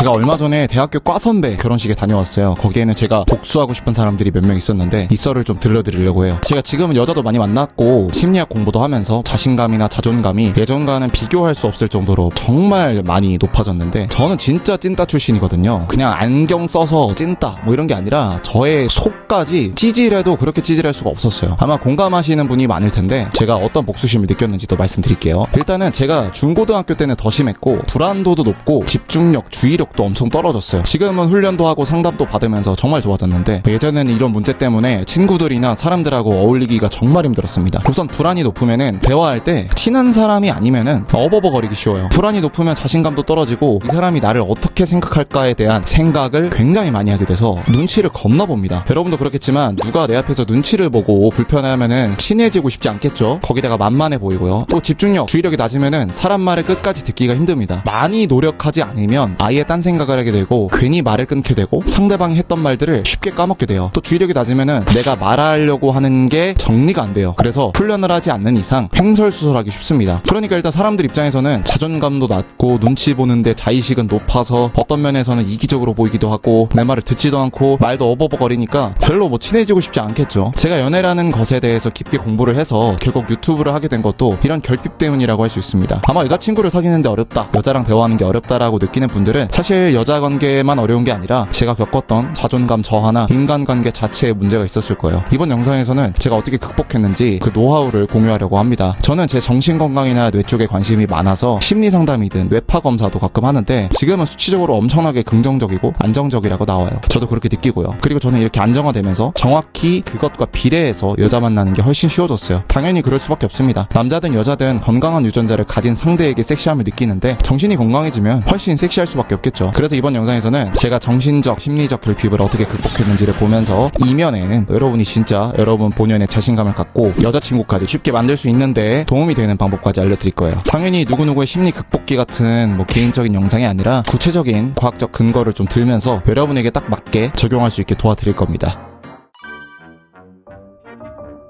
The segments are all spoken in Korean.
제가 얼마 전에 대학교 과선배 결혼식에 다녀왔어요. 거기에는 제가 복수하고 싶은 사람들이 몇 명 있었는데 이 썰을 좀 들려드리려고 해요. 제가 지금은 여자도 많이 만났고 심리학 공부도 하면서 자신감이나 자존감이 예전과는 비교할 수 없을 정도로 정말 많이 높아졌는데, 저는 진짜 찐따 출신이거든요. 그냥 안경 써서 찐따 뭐 이런 게 아니라 저의 속까지 찌질해도 그렇게 찌질할 수가 없었어요. 아마 공감하시는 분이 많을 텐데 제가 어떤 복수심을 느꼈는지도 말씀드릴게요. 일단은 제가 중고등학교 때는 더 심했고 불안도도 높고 집중력, 주의력도 엄청 떨어졌어요. 지금은 훈련도 하고 상담도 받으면서 정말 좋아졌는데, 예전에는 이런 문제 때문에 친구들이나 사람들하고 어울리기가 정말 힘들었습니다. 우선 불안이 높으면은 대화할 때 친한 사람이 아니면은 어버버거리기 쉬워요. 불안이 높으면 자신감도 떨어지고 이 사람이 나를 어떻게 생각할까에 대한 생각을 굉장히 많이 하게 돼서 눈치를 겁나 봅니다. 여러분도 그렇겠지만 누가 내 앞에서 눈치를 보고 불편해하면은 친해지고 싶지 않겠죠. 거기다가 만만해 보이고요. 또 집중력, 주의력이 낮으면은 사람 말을 끝까지 듣기가 힘듭니다. 많이 노력하지 않으면 아예 딴 생각을 하게 되고 괜히 말을 끊게 되고 상대방이 했던 말들을 쉽게 까먹게 돼요. 또 주의력이 낮으면은 내가 말하려고 하는 게 정리가 안 돼요. 그래서 훈련을 하지 않는 이상 횡설수설하기 쉽습니다. 그러니까 일단 사람들 입장에서는 자존감도 낮고 눈치 보는데 자의식은 높아서 어떤 면에서는 이기적으로 보이기도 하고 내 말을 듣지도 않고 말도 어버버거리니까 별로 뭐 친해지고 싶지 않겠죠. 제가 연애라는 것에 대해서 깊게 공부를 해서 결국 유튜브를 하게 된 것도 이런 결핍 때문이라고 할 수 있습니다. 아마 여자친구를 사귀는데 어렵다, 여자랑 대화하는 게 어렵다라고 느끼는 분들은 사실 여자 관계만 어려운 게 아니라 제가 겪었던 자존감 저하나 인간관계 자체에 문제가 있었을 거예요. 이번 영상에서는 제가 어떻게 극복했는지 그 노하우를 공유하려고 합니다. 저는 제 정신건강이나 뇌 쪽에 관심이 많아서 심리상담이든 뇌파 검사도 가끔 하는데 지금은 수치적으로 엄청나게 긍정적이고 안정적이라고 나와요. 저도 그렇게 느끼고요. 그리고 저는 이렇게 안정화되면서 정확히 그것과 비례해서 여자 만나는 게 훨씬 쉬워졌어요. 당연히 그럴 수밖에 없습니다. 남자든 여자든 건강한 유전자를 가진 상대에게 섹시함을 느끼는데 정신이 건강해지면 훨씬 섹시할 수밖에 없겠죠. 그래서 이번 영상에서는 제가 정신적, 심리적 결핍을 어떻게 극복했는지를 보면서 이면에는 여러분이 진짜 여러분 본연의 자신감을 갖고 여자친구까지 쉽게 만들 수 있는데 도움이 되는 방법까지 알려드릴 거예요. 당연히 누구누구의 심리 극복기 같은 뭐 개인적인 영상이 아니라 구체적인 과학적 근거를 좀 들면서 여러분에게 딱 맞게 적용할 수 있게 도와드릴 겁니다.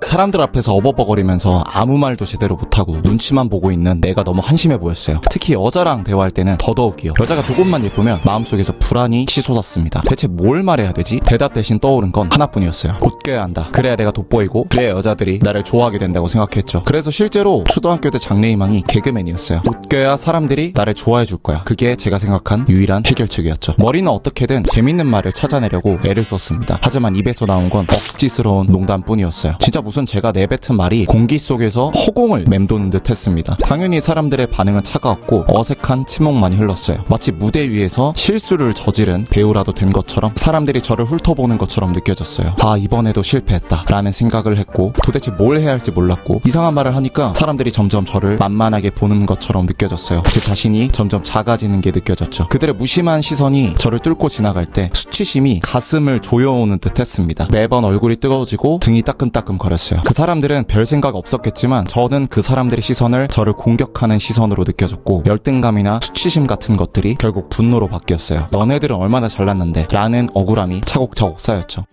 사람들 앞에서 어버버거리면서 아무 말도 제대로 못하고 눈치만 보고 있는 내가 너무 한심해 보였어요. 특히 여자랑 대화할 때는 더더욱이요. 여자가 조금만 예쁘면 마음속에서 불안이 치솟았습니다. 대체 뭘 말해야 되지? 대답 대신 떠오른 건 하나뿐이었어요. 웃겨야 한다. 그래야 내가 돋보이고 그래야 여자들이 나를 좋아하게 된다고 생각했죠. 그래서 실제로 초등학교 때 장래희망이 개그맨이었어요. 웃겨야 사람들이 나를 좋아해 줄 거야. 그게 제가 생각한 유일한 해결책이었죠. 머리는 어떻게든 재밌는 말을 찾아내려고 애를 썼습니다. 하지만 입에서 나온 건 억지스러운 농담뿐이었어요. 진짜 무슨 제가 내뱉은 말이 공기 속에서 허공을 맴도는 듯 했습니다. 당연히 사람들의 반응은 차가웠고 어색한 침묵만이 흘렀어요. 마치 무대 위에서 실수를 저지른 배우라도 된 것처럼 사람들이 저를 훑어보는 것처럼 느껴졌어요. 아, 이번에도 실패했다 라는 생각을 했고 도대체 뭘 해야 할지 몰랐고 이상한 말을 하니까 사람들이 점점 저를 만만하게 보는 것처럼 느껴졌어요. 제 자신이 점점 작아지는 게 느껴졌죠. 그들의 무심한 시선이 저를 뚫고 지나갈 때 수치심이 가슴을 조여오는 듯 했습니다. 매번 얼굴이 뜨거워지고 등이 따끔따끔 거렸어요. 그 사람들은 별 생각 없었겠지만 저는 그 사람들의 시선을 저를 공격하는 시선으로 느껴졌고 열등감이나 수치심 같은 것들이 결국 분노로 바뀌었어요. 너네들은 얼마나 잘났는데 라는 억울함이 차곡차곡 쌓였죠.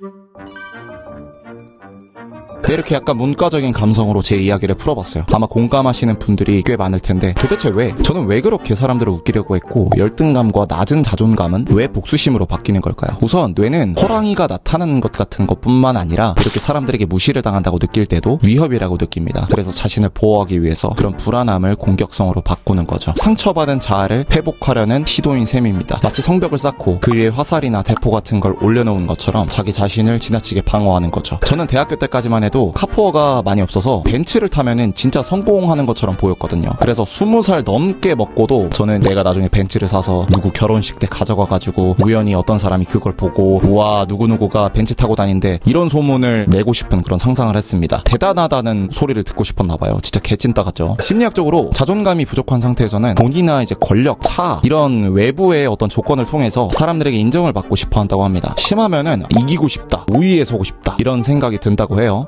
이렇게 약간 문과적인 감성으로 제 이야기를 풀어봤어요. 아마 공감하시는 분들이 꽤 많을 텐데 도대체 왜? 저는 왜 그렇게 사람들을 웃기려고 했고 열등감과 낮은 자존감은 왜 복수심으로 바뀌는 걸까요? 우선 뇌는 호랑이가 나타나는 것 같은 것뿐만 아니라 이렇게 사람들에게 무시를 당한다고 느낄 때도 위협이라고 느낍니다. 그래서 자신을 보호하기 위해서 그런 불안함을 공격성으로 바꾸는 거죠. 상처받은 자아를 회복하려는 시도인 셈입니다. 마치 성벽을 쌓고 그 위에 화살이나 대포 같은 걸 올려놓은 것처럼 자기 자신을 지나치게 방어하는 거죠. 저는 대학교 때까지만 해도 카푸어가 많이 없어서 벤츠를 타면은 진짜 성공하는 것처럼 보였거든요. 그래서 20살 넘게 먹고도 저는 내가 나중에 벤츠를 사서 누구 결혼식 때 가져가가지고 우연히 어떤 사람이 그걸 보고 우와 누구누구가 벤츠 타고 다닌대 이런 소문을 내고 싶은 그런 상상을 했습니다. 대단하다는 소리를 듣고 싶었나봐요. 진짜 개찐따 같죠. 심리학적으로 자존감이 부족한 상태에서는 돈이나 이제 권력, 차 이런 외부의 어떤 조건을 통해서 사람들에게 인정을 받고 싶어 한다고 합니다. 심하면은 이기고 싶다, 우위에 서고 싶다 이런 생각이 든다고 해요.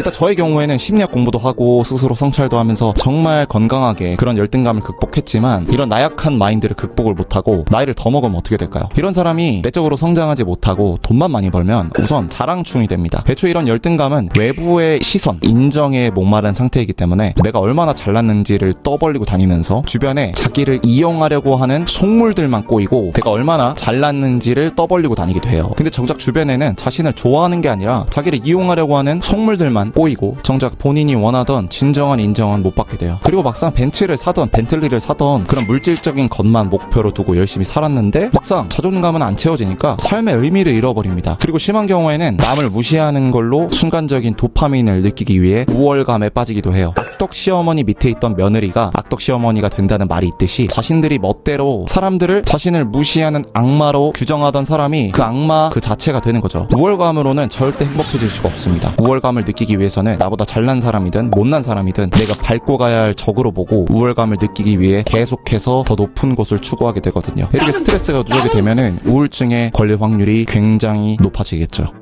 일단 저의 경우에는 심리학 공부도 하고 스스로 성찰도 하면서 정말 건강하게 그런 열등감을 극복했지만 이런 나약한 마인드를 극복을 못하고 나이를 더 먹으면 어떻게 될까요? 이런 사람이 내적으로 성장하지 못하고 돈만 많이 벌면 우선 자랑충이 됩니다. 애초에 이런 열등감은 외부의 시선, 인정에 목마른 상태이기 때문에 내가 얼마나 잘났는지를 떠벌리고 다니면서 주변에 자기를 이용하려고 하는 속물들만 꼬이고 내가 얼마나 잘났는지를 떠벌리고 다니기도 해요. 근데 정작 주변에는 자신을 좋아하는 게 아니라 자기를 이용하려고 하는 속물들만 꼬이고 정작 본인이 원하던 진정한 인정은 못 받게 돼요. 그리고 막상 벤츠를 사던 벤틀리를 사던 그런 물질적인 것만 목표로 두고 열심히 살았는데 막상 자존감은 안 채워지니까 삶의 의미를 잃어버립니다. 그리고 심한 경우에는 남을 무시하는 걸로 순간적인 도파민을 느끼기 위해 우월감에 빠지기도 해요. 악덕 시어머니 밑에 있던 며느리가 악덕 시어머니가 된다는 말이 있듯이 자신들이 멋대로 사람들을 자신을 무시하는 악마로 규정하던 사람이 그 악마 그 자체가 되는 거죠. 우월감으로는 절대 행복해질 수가 없습니다. 우월감을 느끼기 위해서는 나보다 잘난 사람이든 못난 사람이든 내가 밟고 가야 할 적으로 보고 우월감을 느끼기 위해 계속해서 더 높은 곳을 추구하게 되거든요. 이렇게 스트레스가 누적이 되면은 우울증에 걸릴 확률이 굉장히 높아지겠죠.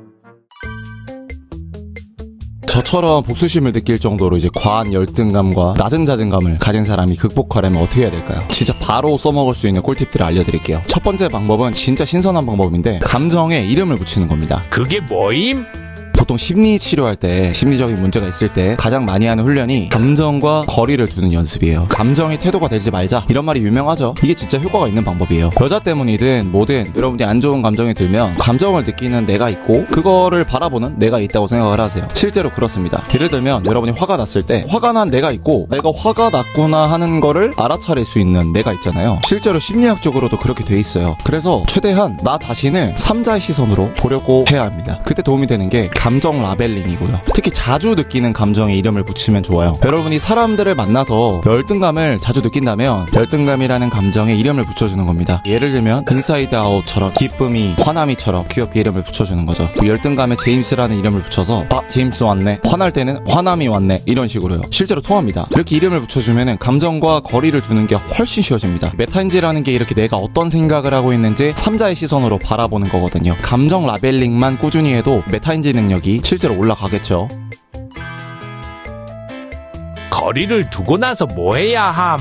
저처럼 복수심을 느낄 정도로 이제 과한 열등감과 낮은 자존감을 가진 사람이 극복하려면 어떻게 해야 될까요? 진짜 바로 써먹을 수 있는 꿀팁들을 알려드릴게요. 첫 번째 방법은 진짜 신선한 방법인데 감정에 이름을 붙이는 겁니다. 그게 뭐임? 보통 심리 치료할 때 심리적인 문제가 있을 때 가장 많이 하는 훈련이 감정과 거리를 두는 연습이에요. 감정이 태도가 되지 말자 이런 말이 유명하죠. 이게 진짜 효과가 있는 방법이에요. 여자 때문이든 뭐든 여러분이 안 좋은 감정이 들면 감정을 느끼는 내가 있고 그거를 바라보는 내가 있다고 생각을 하세요. 실제로 그렇습니다. 예를 들면 여러분이 화가 났을 때 화가 난 내가 있고 내가 화가 났구나 하는 거를 알아차릴 수 있는 내가 있잖아요. 실제로 심리학적으로도 그렇게 돼 있어요. 그래서 최대한 나 자신을 3자의 시선으로 보려고 해야 합니다. 그때 도움이 되는 게 감정 라벨링이고요. 특히 자주 느끼는 감정에 이름을 붙이면 좋아요. 여러분이 사람들을 만나서 열등감을 자주 느낀다면 열등감이라는 감정에 이름을 붙여주는 겁니다. 예를 들면 인사이드 아웃처럼 기쁨이 화남이처럼 귀엽게 이름을 붙여주는 거죠. 그 열등감에 제임스라는 이름을 붙여서 아 제임스 왔네, 화날 때는 화남이 왔네 이런 식으로요. 실제로 통합니다. 이렇게 이름을 붙여주면 감정과 거리를 두는 게 훨씬 쉬워집니다. 메타인지라는 게 이렇게 내가 어떤 생각을 하고 있는지 3자의 시선으로 바라보는 거거든요. 감정 라벨링만 꾸준히 해도 메타인지 능력이 실제로 올라가겠죠. 거리를 두고 나서 뭐 해야 함?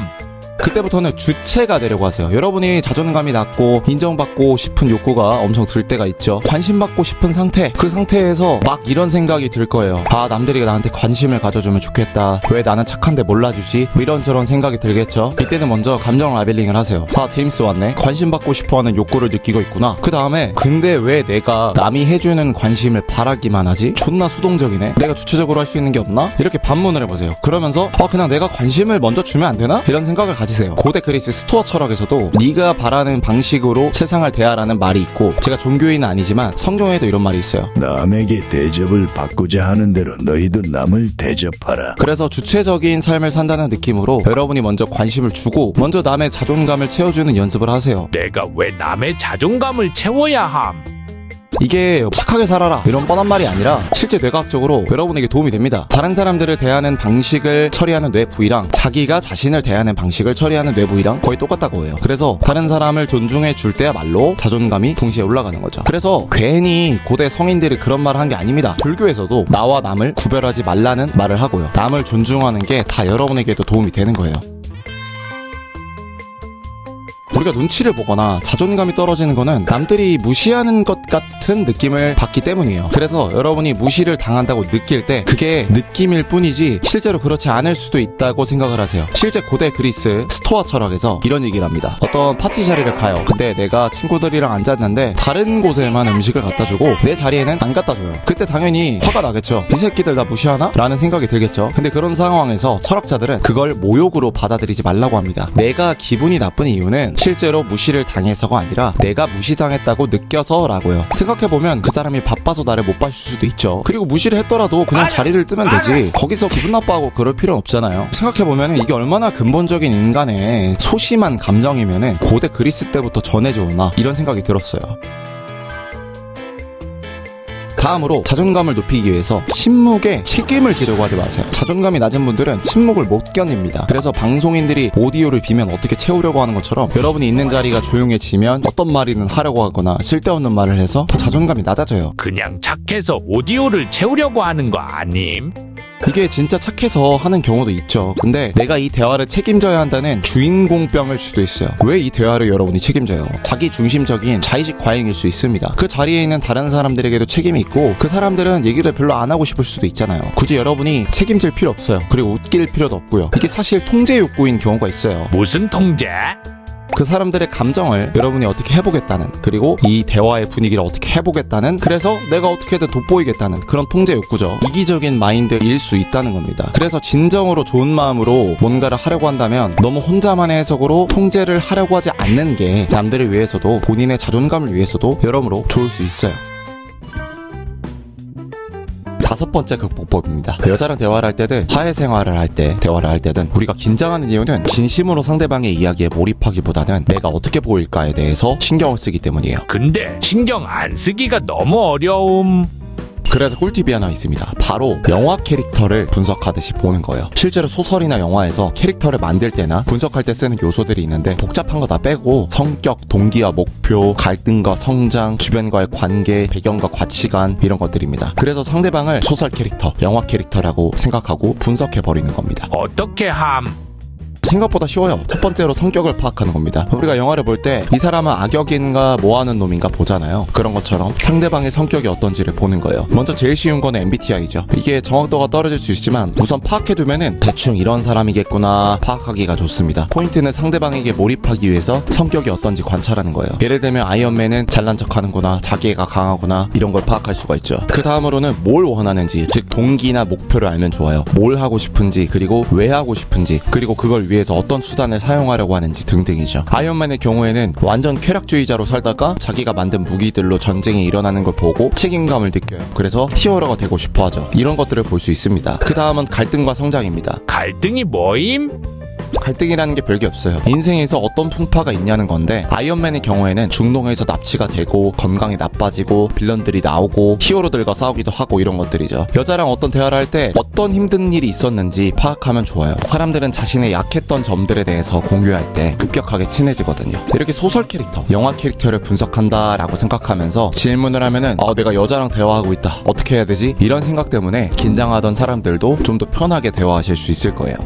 그때부터는 주체가 되려고 하세요. 여러분이 자존감이 낮고 인정받고 싶은 욕구가 엄청 들 때가 있죠. 관심받고 싶은 상태, 그 상태에서 막 이런 생각이 들 거예요. 아 남들이 나한테 관심을 가져주면 좋겠다, 왜 나는 착한데 몰라주지, 뭐 이런저런 생각이 들겠죠. 이때는 먼저 감정 라벨링을 하세요. 아 제임스 왔네, 관심받고 싶어하는 욕구를 느끼고 있구나. 그 다음에 근데 왜 내가 남이 해주는 관심을 바라기만 하지? 존나 수동적이네, 내가 주체적으로 할 수 있는 게 없나? 이렇게 반문을 해보세요. 그러면서 그냥 내가 관심을 먼저 주면 안 되나? 이런 생각을 가지세요. 고대 그리스 스토아 철학에서도 네가 바라는 방식으로 세상을 대하라는 말이 있고, 제가 종교인은 아니지만 성경에도 이런 말이 있어요. 남에게 대접을 받고자 하는 대로 너희도 남을 대접하라. 그래서 주체적인 삶을 산다는 느낌으로 여러분이 먼저 관심을 주고 먼저 남의 자존감을 채워주는 연습을 하세요. 내가 왜 남의 자존감을 채워야 함? 이게 착하게 살아라 이런 뻔한 말이 아니라 실제 뇌과학적으로 여러분에게 도움이 됩니다. 다른 사람들을 대하는 방식을 처리하는 뇌 부위랑 자기가 자신을 대하는 방식을 처리하는 뇌 부위랑 거의 똑같다고 해요. 그래서 다른 사람을 존중해 줄 때야말로 자존감이 동시에 올라가는 거죠. 그래서 괜히 고대 성인들이 그런 말을 한 게 아닙니다. 불교에서도 나와 남을 구별하지 말라는 말을 하고요. 남을 존중하는 게 다 여러분에게도 도움이 되는 거예요. 우리가 눈치를 보거나 자존감이 떨어지는 거는 남들이 무시하는 것 같은 느낌을 받기 때문이에요. 그래서 여러분이 무시를 당한다고 느낄 때 그게 느낌일 뿐이지 실제로 그렇지 않을 수도 있다고 생각을 하세요. 실제 고대 그리스 스토아 철학에서 이런 얘기를 합니다. 어떤 파티 자리를 가요. 근데 내가 친구들이랑 앉았는데 다른 곳에만 음식을 갖다 주고 내 자리에는 안 갖다 줘요. 그때 당연히 화가 나겠죠. 이 새끼들 나 무시하나? 라는 생각이 들겠죠. 근데 그런 상황에서 철학자들은 그걸 모욕으로 받아들이지 말라고 합니다. 내가 기분이 나쁜 이유는 실제로 무시를 당해서가 아니라 내가 무시당했다고 느껴서라고요. 생각해보면 그 사람이 바빠서 나를 못 봐줄 수도 있죠. 그리고 무시를 했더라도 그냥 자리를 뜨면 되지 거기서 기분 나빠하고 그럴 필요는 없잖아요. 생각해보면 이게 얼마나 근본적인 인간의 소심한 감정이면은 고대 그리스 때부터 전해져 오나 이런 생각이 들었어요. 다음으로 자존감을 높이기 위해서 침묵에 책임을 지려고 하지 마세요. 자존감이 낮은 분들은 침묵을 못 견딥니다. 그래서 방송인들이 오디오를 비면 어떻게 채우려고 하는 것처럼 여러분이 있는 자리가 조용해지면 어떤 말이든 하려고 하거나 쓸데없는 말을 해서 더 자존감이 낮아져요. 그냥 착해서 오디오를 채우려고 하는 거 아님? 이게 진짜 착해서 하는 경우도 있죠. 근데 내가 이 대화를 책임져야 한다는 주인공병일 수도 있어요. 왜 이 대화를 여러분이 책임져요? 자기 중심적인 자의식 과잉일 수 있습니다. 그 자리에 있는 다른 사람들에게도 책임이 있고 그 사람들은 얘기를 별로 안 하고 싶을 수도 있잖아요. 굳이 여러분이 책임질 필요 없어요. 그리고 웃길 필요도 없고요. 이게 사실 통제 욕구인 경우가 있어요. 무슨 통제? 그 사람들의 감정을 여러분이 어떻게 해보겠다는, 그리고 이 대화의 분위기를 어떻게 해보겠다는, 그래서 내가 어떻게든 돋보이겠다는 그런 통제 욕구죠. 이기적인 마인드일 수 있다는 겁니다. 그래서 진정으로 좋은 마음으로 뭔가를 하려고 한다면 너무 혼자만의 해석으로 통제를 하려고 하지 않는 게 남들을 위해서도 본인의 자존감을 위해서도 여러모로 좋을 수 있어요. 5번째 극복법입니다. 여자랑 대화를 할 때든 사회생활을 할 때 대화를 할 때든 우리가 긴장하는 이유는 진심으로 상대방의 이야기에 몰입하기보다는 내가 어떻게 보일까에 대해서 신경을 쓰기 때문이에요. 근데 신경 안 쓰기가 너무 어려움. 그래서 꿀팁이 하나 있습니다. 바로 영화 캐릭터를 분석하듯이 보는 거예요. 실제로 소설이나 영화에서 캐릭터를 만들 때나 분석할 때 쓰는 요소들이 있는데 복잡한 거 다 빼고 성격, 동기와 목표, 갈등과 성장, 주변과의 관계, 배경과 가치관 이런 것들입니다. 그래서 상대방을 소설 캐릭터, 영화 캐릭터라고 생각하고 분석해버리는 겁니다. 어떻게 함? 생각보다 쉬워요. 첫 번째로 성격을 파악하는 겁니다. 우리가 영화를 볼 때 이 사람은 악역인가 뭐하는 놈인가 보잖아요. 그런 것처럼 상대방의 성격이 어떤지를 보는 거예요. 먼저 제일 쉬운 거는 MBTI죠. 이게 정확도가 떨어질 수 있지만 우선 파악해두면은 대충 이런 사람이겠구나 파악하기가 좋습니다. 포인트는 상대방에게 몰입하기 위해서 성격이 어떤지 관찰하는 거예요. 예를 들면 아이언맨은 잘난 척하는구나, 자기애가 강하구나 이런 걸 파악할 수가 있죠. 그 다음으로는 뭘 원하는지, 즉 동기나 목표를 알면 좋아요. 뭘 하고 싶은지, 그리고 왜 하고 싶은지, 그리고 그걸 위해서 어떤 수단을 사용하려고 하는지 등등이죠. 아이언맨의 경우에는 완전 쾌락주의자로 살다가 자기가 만든 무기들로 전쟁이 일어나는 걸 보고 책임감을 느껴요. 그래서 히어로가 되고 싶어 하죠. 이런 것들을 볼 수 있습니다. 그 다음은 갈등과 성장입니다. 갈등이 뭐임? 갈등이라는 게 별게 없어요. 인생에서 어떤 풍파가 있냐는 건데 아이언맨의 경우에는 중동에서 납치가 되고 건강이 나빠지고 빌런들이 나오고 히어로들과 싸우기도 하고 이런 것들이죠. 여자랑 어떤 대화를 할 때 어떤 힘든 일이 있었는지 파악하면 좋아요. 사람들은 자신의 약했던 점들에 대해서 공유할 때 급격하게 친해지거든요. 이렇게 소설 캐릭터, 영화 캐릭터를 분석한다라고 생각하면서 질문을 하면은 내가 여자랑 대화하고 있다. 어떻게 해야 되지? 이런 생각 때문에 긴장하던 사람들도 좀 더 편하게 대화하실 수 있을 거예요.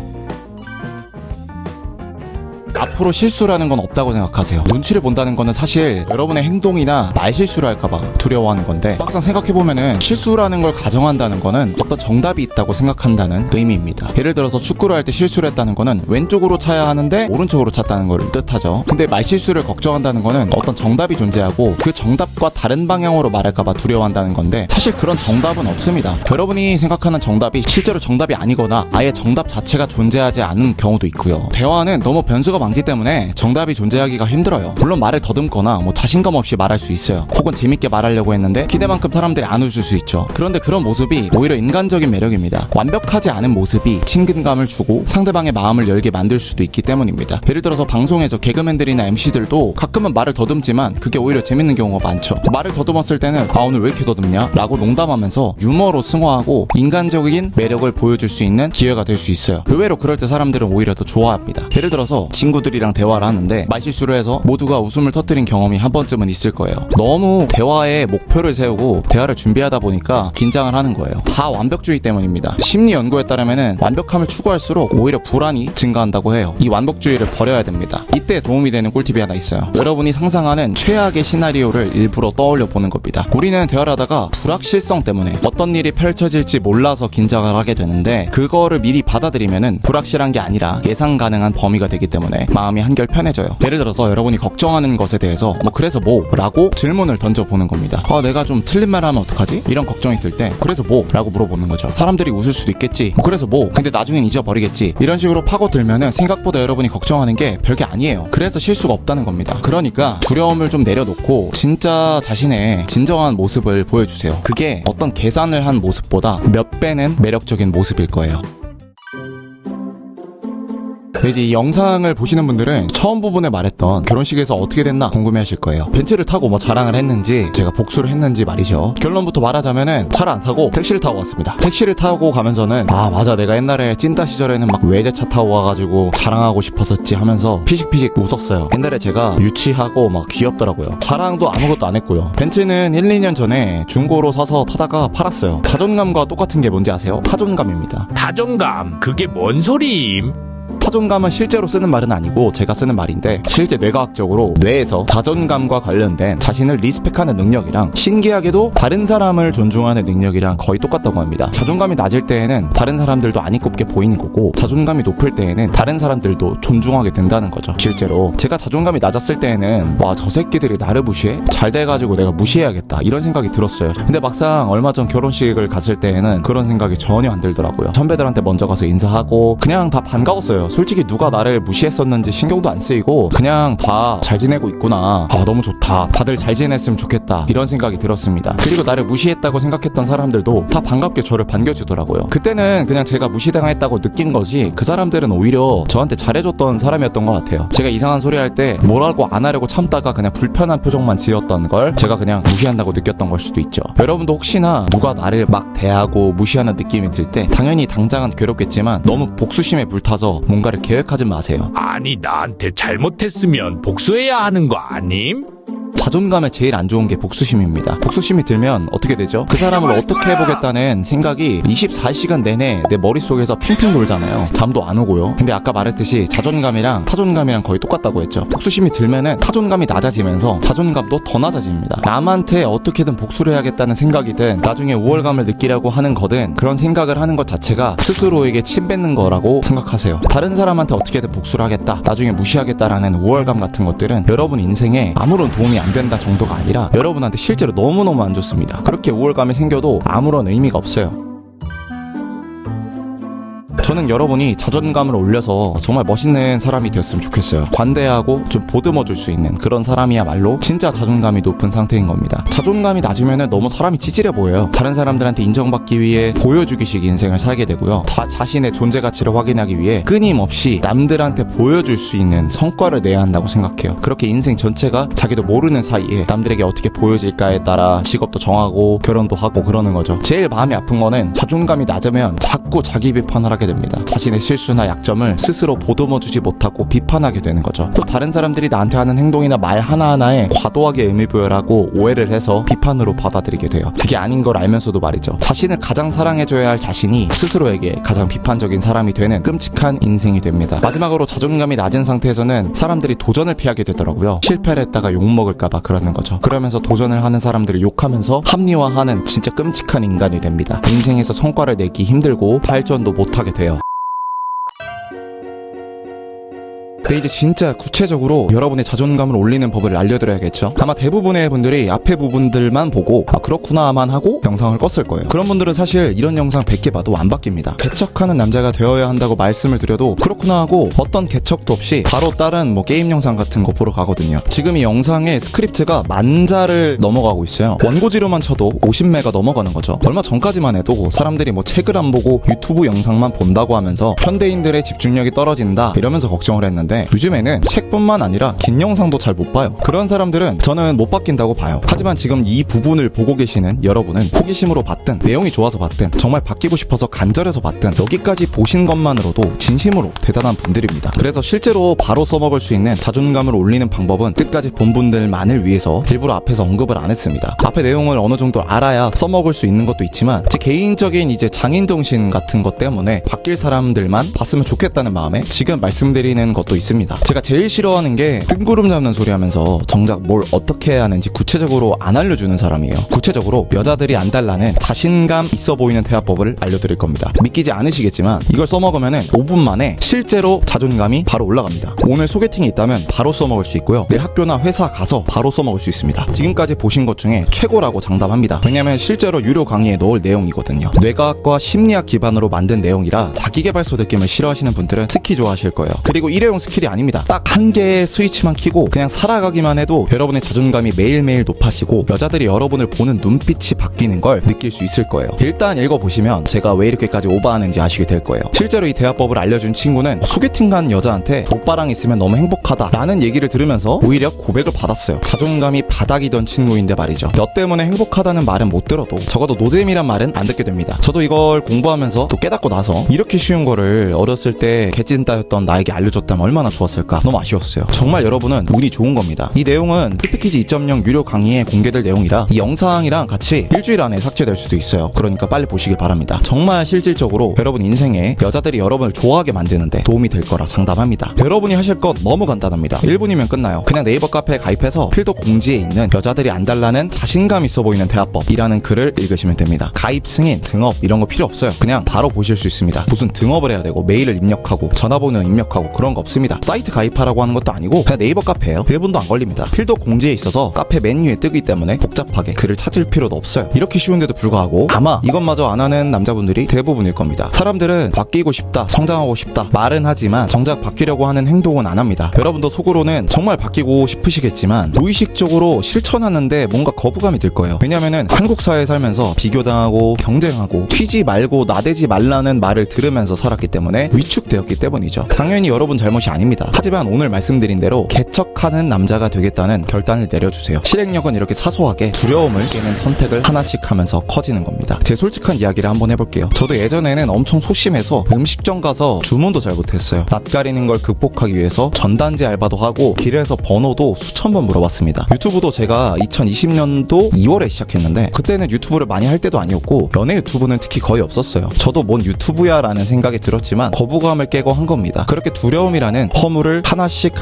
앞으로 실수라는 건 없다고 생각하세요. 눈치를 본다는 거는 사실 여러분의 행동이나 말실수를 할까봐 두려워하는 건데 막상 생각해보면은 실수라는 걸 가정한다는 거는 어떤 정답이 있다고 생각한다는 의미입니다. 예를 들어서 축구를 할 때 실수를 했다는 거는 왼쪽으로 차야 하는데 오른쪽으로 찼다는 걸 뜻하죠. 근데 말실수를 걱정한다는 거는 어떤 정답이 존재하고 그 정답과 다른 방향으로 말할까봐 두려워한다는 건데 사실 그런 정답은 없습니다. 여러분이 생각하는 정답이 실제로 정답이 아니거나 아예 정답 자체가 존재하지 않은 경우도 있고요. 대화는 너무 변수가 많기 때문에 정답이 존재하기가 힘들어요. 물론 말을 더듬거나 자신감 없이 말할 수 있어요. 혹은 재밌게 말하려고 했는데 기대만큼 사람들이 안 웃을 수 있죠. 그런데 그런 모습이 오히려 인간적인 매력입니다. 완벽하지 않은 모습이 친근감을 주고 상대방의 마음을 열게 만들 수도 있기 때문입니다. 예를 들어서 방송에서 개그맨들이나 MC들도 가끔은 말을 더듬지만 그게 오히려 재밌는 경우가 많죠. 말을 더듬었을 때는 오늘 왜 이렇게 더듬냐? 라고 농담하면서 유머로 승화하고 인간적인 매력을 보여줄 수 있는 기회가 될 수 있어요. 의외로 그럴 때 사람들은 오히려 더 좋아합니다. 예를 들어서 친구들이랑 대화를 하는데 말실수를 해서 모두가 웃음을 터뜨린 경험이 한 번쯤은 있을 거예요. 너무 대화에 목표를 세우고 대화를 준비하다 보니까 긴장을 하는 거예요. 다 완벽주의 때문입니다. 심리 연구에 따르면은 완벽함을 추구할수록 오히려 불안이 증가한다고 해요. 이 완벽주의를 버려야 됩니다. 이때 도움이 되는 꿀팁이 하나 있어요. 여러분이 상상하는 최악의 시나리오를 일부러 떠올려 보는 겁니다. 우리는 대화를 하다가 불확실성 때문에 어떤 일이 펼쳐질지 몰라서 긴장을 하게 되는데 그거를 미리 받아들이면은 불확실한 게 아니라 예상 가능한 범위가 되기 때문에 마음이 한결 편해져요. 예를 들어서 여러분이 걱정하는 것에 대해서 그래서 뭐? 라고 질문을 던져보는 겁니다. 내가 좀 틀린 말 하면 어떡하지? 이런 걱정이 들 때 그래서 뭐? 라고 물어보는 거죠. 사람들이 웃을 수도 있겠지. 그래서 뭐? 근데 나중엔 잊어버리겠지. 이런 식으로 파고들면은 생각보다 여러분이 걱정하는 게 별게 아니에요. 그래서 실수가 없다는 겁니다. 그러니까 두려움을 좀 내려놓고 진짜 자신의 진정한 모습을 보여주세요. 그게 어떤 계산을 한 모습보다 몇 배는 매력적인 모습일 거예요. 근데 이제 이 영상을 보시는 분들은 처음 부분에 말했던 결혼식에서 어떻게 됐나 궁금해하실 거예요. 벤츠를 타고 뭐 자랑을 했는지 제가 복수를 했는지 말이죠. 결론부터 말하자면은 차를 안 타고 택시를 타고 왔습니다. 택시를 타고 가면서는 아 맞아 내가 옛날에 찐따 시절에는 막 외제차 타고 와가지고 자랑하고 싶었었지 하면서 피식피식 웃었어요. 옛날에 제가 유치하고 막 귀엽더라고요. 자랑도 아무것도 안 했고요. 벤츠는 1, 2년 전에 중고로 사서 타다가 팔았어요. 자존감과 똑같은 게 뭔지 아세요? 타존감입니다. 타존감 그게 뭔 소리임? 타존감은 실제로 쓰는 말은 아니고 제가 쓰는 말인데 실제 뇌과학적으로 뇌에서 자존감과 관련된 자신을 리스펙하는 능력이랑 신기하게도 다른 사람을 존중하는 능력이랑 거의 똑같다고 합니다. 자존감이 낮을 때에는 다른 사람들도 안 이꼽게 보이는 거고 자존감이 높을 때에는 다른 사람들도 존중하게 된다는 거죠. 실제로 제가 자존감이 낮았을 때에는 와 저 새끼들이 나를 무시해? 잘 돼가지고 내가 무시해야겠다 이런 생각이 들었어요. 근데 막상 얼마 전 결혼식을 갔을 때에는 그런 생각이 전혀 안 들더라고요. 선배들한테 먼저 가서 인사하고 그냥 다 반가웠어요. 솔직히 누가 나를 무시했었는지 신경도 안 쓰이고 그냥 다 잘 지내고 있구나. 아 너무 좋다. 다들 잘 지냈으면 좋겠다. 이런 생각이 들었습니다. 그리고 나를 무시했다고 생각했던 사람들도 다 반갑게 저를 반겨주더라고요. 그때는 그냥 제가 무시당했다고 느낀 거지 그 사람들은 오히려 저한테 잘해줬던 사람이었던 것 같아요. 제가 이상한 소리 할 때 뭐라고 안 하려고 참다가 그냥 불편한 표정만 지었던 걸 제가 그냥 무시한다고 느꼈던 걸 수도 있죠. 여러분도 혹시나 누가 나를 막 대하고 무시하는 느낌이 들 때 당연히 당장은 괴롭겠지만 너무 복수심에 불타서 뭔가를 계획하지 마세요. 아니 나한테 잘못했으면 복수해야 하는 거 아님? 자존감에 제일 안 좋은 게 복수심입니다. 복수심이 들면 어떻게 되죠? 그 사람을 어떻게 해보겠다는 생각이 24시간 내내 내 머릿속에서 핑핑 돌잖아요. 잠도 안 오고요. 근데 아까 말했듯이 자존감이랑 타존감이랑 거의 똑같다고 했죠. 복수심이 들면은 타존감이 낮아지면서 자존감도 더 낮아집니다. 남한테 어떻게든 복수를 해야겠다는 생각이든 나중에 우월감을 느끼려고 하는 거든 그런 생각을 하는 것 자체가 스스로에게 침뱉는 거라고 생각하세요. 다른 사람한테 어떻게든 복수를 하겠다, 나중에 무시하겠다라는 우월감 같은 것들은 여러분 인생에 아무런 도움이 안 된다 정도가 아니라 여러분한테 실제로 너무너무 안 좋습니다. 그렇게 우월감이 생겨도 아무런 의미가 없어요. 저는 여러분이 자존감을 올려서 정말 멋있는 사람이 되었으면 좋겠어요. 관대하고 좀 보듬어 줄 수 있는 그런 사람이야말로 진짜 자존감이 높은 상태인 겁니다. 자존감이 낮으면 너무 사람이 찌질해 보여요. 다른 사람들한테 인정받기 위해 보여주기식 인생을 살게 되고요. 자신의 존재 가치를 확인하기 위해 끊임없이 남들한테 보여줄 수 있는 성과를 내야 한다고 생각해요. 그렇게 인생 전체가 자기도 모르는 사이에 남들에게 어떻게 보여질까에 따라 직업도 정하고 결혼도 하고 그러는 거죠. 제일 마음이 아픈 거는 자존감이 낮으면 자꾸 자기 비판을 하게 됩니다. 자신의 실수나 약점을 스스로 보듬어주지 못하고 비판하게 되는 거죠. 또 다른 사람들이 나한테 하는 행동이나 말 하나하나에 과도하게 의미부여하고 오해를 해서 비판으로 받아들이게 돼요. 그게 아닌 걸 알면서도 말이죠. 자신을 가장 사랑해줘야 할 자신이 스스로에게 가장 비판적인 사람이 되는 끔찍한 인생이 됩니다. 마지막으로 자존감이 낮은 상태에서는 사람들이 도전을 피하게 되더라고요. 실패를 했다가 욕먹을까봐 그러는 거죠. 그러면서 도전을 하는 사람들을 욕하면서 합리화하는 진짜 끔찍한 인간이 됩니다. 인생에서 성과를 내기 힘들고 발전도 못하게 돼요. 근데 이제 진짜 구체적으로 여러분의 자존감을 올리는 법을 알려드려야겠죠. 아마 대부분의 분들이 앞에 부분들만 보고 아 그렇구나만 하고 영상을 껐을 거예요. 그런 분들은 사실 이런 영상 100개 봐도 안 바뀝니다. 개척하는 남자가 되어야 한다고 말씀을 드려도 그렇구나 하고 어떤 개척도 없이 바로 다른 뭐 게임 영상 같은 거 보러 가거든요. 지금 이 영상의 스크립트가 10,000자를 넘어가고 있어요. 원고지로만 쳐도 50매가 넘어가는 거죠. 얼마 전까지만 해도 사람들이 뭐 책을 안 보고 유튜브 영상만 본다고 하면서 현대인들의 집중력이 떨어진다 이러면서 걱정을 했는데 요즘에는 책뿐만 아니라 긴 영상도 잘 못 봐요. 그런 사람들은 저는 못 바뀐다고 봐요. 하지만 지금 이 부분을 보고 계시는 여러분은 호기심으로 봤든 내용이 좋아서 봤든 정말 바뀌고 싶어서 간절해서 봤든 여기까지 보신 것만으로도 진심으로 대단한 분들입니다. 그래서 실제로 바로 써먹을 수 있는 자존감을 올리는 방법은 끝까지 본 분들만을 위해서 일부러 앞에서 언급을 안 했습니다. 앞에 내용을 어느 정도 알아야 써먹을 수 있는 것도 있지만 제 개인적인 이제 장인정신 같은 것 때문에 바뀔 사람들만 봤으면 좋겠다는 마음에 지금 말씀드리는 것도 있습니다. 제가 제일 싫어하는 게 뜬구름 잡는 소리 하면서 정작 뭘 어떻게 해야 하는지 구체적으로 안 알려주는 사람이에요. 구체적으로 여자들이 안 달라는 자신감 있어 보이는 대화법을 알려드릴 겁니다. 믿기지 않으시겠지만 이걸 써먹으면 5분 만에 실제로 자존감이 바로 올라갑니다. 오늘 소개팅이 있다면 바로 써먹을 수 있고요. 내일 학교나 회사 가서 바로 써먹을 수 있습니다. 지금까지 보신 것 중에 최고라고 장담합니다. 왜냐면 실제로 유료 강의에 넣을 내용이거든요. 뇌과학과 심리학 기반으로 만든 내용이라 자기계발서 느낌을 싫어하시는 분들은 특히 좋아하실 거예요. 그리고 일회용 스킨 스킬이 아닙니다. 딱 한 개의 스위치만 켜고 그냥 살아가기만 해도 여러분의 자존감이 매일매일 높아지고 여자들이 여러분을 보는 눈빛이 바뀌는 걸 느낄 수 있을 거예요. 일단 읽어보시면 제가 왜 이렇게까지 오버하는지 아시게 될 거예요. 실제로 이 대화법을 알려준 친구는 소개팅 간 여자한테 오빠랑 있으면 너무 행복하다 라는 얘기를 들으면서 오히려 고백을 받았어요. 자존감이 바닥이던 친구인데 말이죠. 너 때문에 행복하다는 말은 못 들어도 적어도 노잼이란 말은 안 듣게 됩니다. 저도 이걸 공부하면서 또 깨닫고 나서 이렇게 쉬운 거를 어렸을 때 개찐따였던 나에게 알려줬다면 얼마나 좋았을까. 너무 아쉬웠어요. 정말 여러분은 운이 좋은 겁니다. 이 내용은 푸피키즈 2.0 유료 강의에 공개될 내용이라 이 영상이랑 같이 일주일 안에 삭제될 수도 있어요. 그러니까 빨리 보시길 바랍니다. 정말 실질적으로 여러분 인생에 여자들이 여러분을 좋아하게 만드는데 도움이 될 거라 장담합니다. 여러분이 하실 것 너무 간단합니다. 1분이면 끝나요. 그냥 네이버 카페에 가입해서 필독 공지에 있는 여자들이 안달나는 자신감 있어 보이는 대화법이라는 글을 읽으시면 됩니다. 가입, 승인, 등업 이런 거 필요 없어요. 그냥 바로 보실 수 있습니다. 무슨 등업을 해야 되고 메일을 입력하고 전화번호 입력하고 그런 거 없습니다. 사이트 가입하라고 하는 것도 아니고 그냥 네이버 카페예요. 1분도 안 걸립니다. 필독 공지에 있어서 카페 메뉴에 뜨기 때문에 복잡하게 글을 찾을 필요도 없어요. 이렇게 쉬운데도 불구하고 아마 이것마저 안 하는 남자분들이 대부분일 겁니다. 사람들은 바뀌고 싶다, 성장하고 싶다 말은 하지만 정작 바뀌려고 하는 행동은 안 합니다. 여러분도 속으로는 정말 바뀌고 싶으시겠지만 무의식적으로 실천하는데 뭔가 거부감이 들 거예요. 왜냐면은 한국 사회에 살면서 비교당하고 경쟁하고 튀지 말고 나대지 말라는 말을 들으면서 살았기 때문에 위축되었기 때문이죠. 당연히 여러분 잘못이 아닙니다. 하지만 오늘 말씀드린 대로 개척하는 남자가 되겠다는 결단을 내려주세요. 실행력은 이렇게 사소하게 두려움을 깨는 선택을 하나씩 하면서 커지는 겁니다. 제 솔직한 이야기를 한번 해볼게요. 저도 예전에는 엄청 소심해서 음식점 가서 주문도 잘 못했어요. 낯가리는 걸 극복하기 위해서 전단지 알바도 하고 길에서 번호도 수천 번 물어봤습니다. 유튜브도 제가 2020년도 2월에 시작했는데 그때는 유튜브를 많이 할 때도 아니었고 연애 유튜브는 특히 거의 없었어요. 저도 뭔 유튜브야 라는 생각이 들었지만 거부감을 깨고 한 겁니다. 그렇게 두려움이라는 허물을 하나씩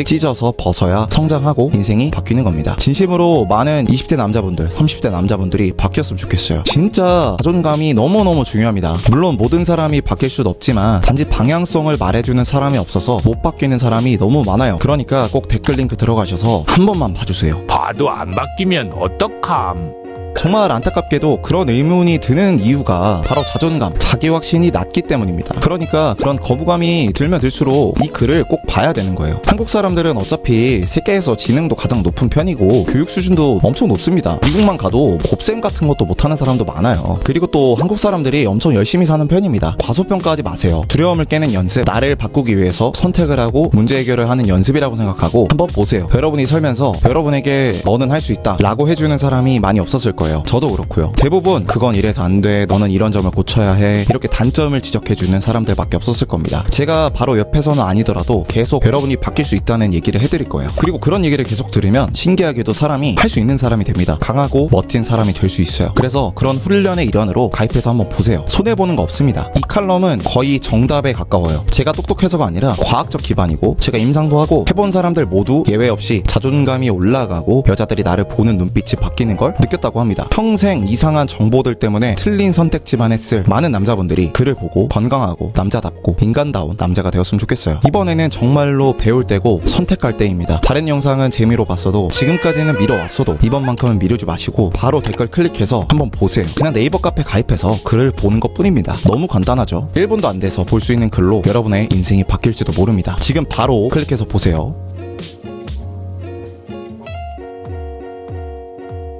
찢어서 벗어야 성장하고 인생이 바뀌는 겁니다. 진심으로 많은 20대 남자분들, 30대 남자분들이 바뀌었으면 좋겠어요. 진짜 자존감이 너무너무 중요합니다. 물론 모든 사람이 바뀔 수는 없지만 단지 방향성을 말해주는 사람이 없어서 못 바뀌는 사람이 너무 많아요. 그러니까 꼭 댓글 링크 들어가셔서 한 번만 봐주세요. 봐도 안 바뀌면 어떡함? 정말 안타깝게도 그런 의문이 드는 이유가 바로 자존감, 자기 확신이 낮기 때문입니다. 그러니까 그런 거부감이 들면 들수록 이 글을 꼭 봐야 되는 거예요. 한국 사람들은 어차피 세계에서 지능도 가장 높은 편이고 교육 수준도 엄청 높습니다. 미국만 가도 곱셈 같은 것도 못하는 사람도 많아요. 그리고 또 한국 사람들이 엄청 열심히 사는 편입니다. 과소평가하지 마세요. 두려움을 깨는 연습, 나를 바꾸기 위해서 선택을 하고 문제 해결을 하는 연습이라고 생각하고 한번 보세요. 여러분이 살면서 여러분에게 너는 할 수 있다 라고 해주는 사람이 많이 없었을 거예요. 저도 그렇고요. 대부분 그건 이래서 안 돼, 너는 이런 점을 고쳐야 해, 이렇게 단점을 지적해주는 사람들밖에 없었을 겁니다. 제가 바로 옆에서는 아니더라도 계속 여러분이 바뀔 수 있다는 얘기를 해드릴 거예요. 그리고 그런 얘기를 계속 들으면 신기하게도 사람이 할 수 있는 사람이 됩니다. 강하고 멋진 사람이 될 수 있어요. 그래서 그런 훈련의 일환으로 가입해서 한번 보세요. 손해보는 거 없습니다. 이 칼럼은 거의 정답에 가까워요. 제가 똑똑해서가 아니라 과학적 기반이고 제가 임상도 하고 해본 사람들 모두 예외 없이 자존감이 올라가고 여자들이 나를 보는 눈빛이 바뀌는 걸 느꼈다고 합니다. 평생 이상한 정보들 때문에 틀린 선택지만 했을 많은 남자분들이 글을 보고 건강하고 남자답고 인간다운 남자가 되었으면 좋겠어요. 이번에는 정말로 배울 때고 선택할 때입니다. 다른 영상은 재미로 봤어도 지금까지는 미뤄왔어도 이번만큼은 미루지 마시고 바로 댓글 클릭해서 한번 보세요. 그냥 네이버 카페 가입해서 글을 보는 것 뿐입니다. 너무 간단하죠? 1분도 안 돼서 볼 수 있는 글로 여러분의 인생이 바뀔지도 모릅니다. 지금 바로 클릭해서 보세요.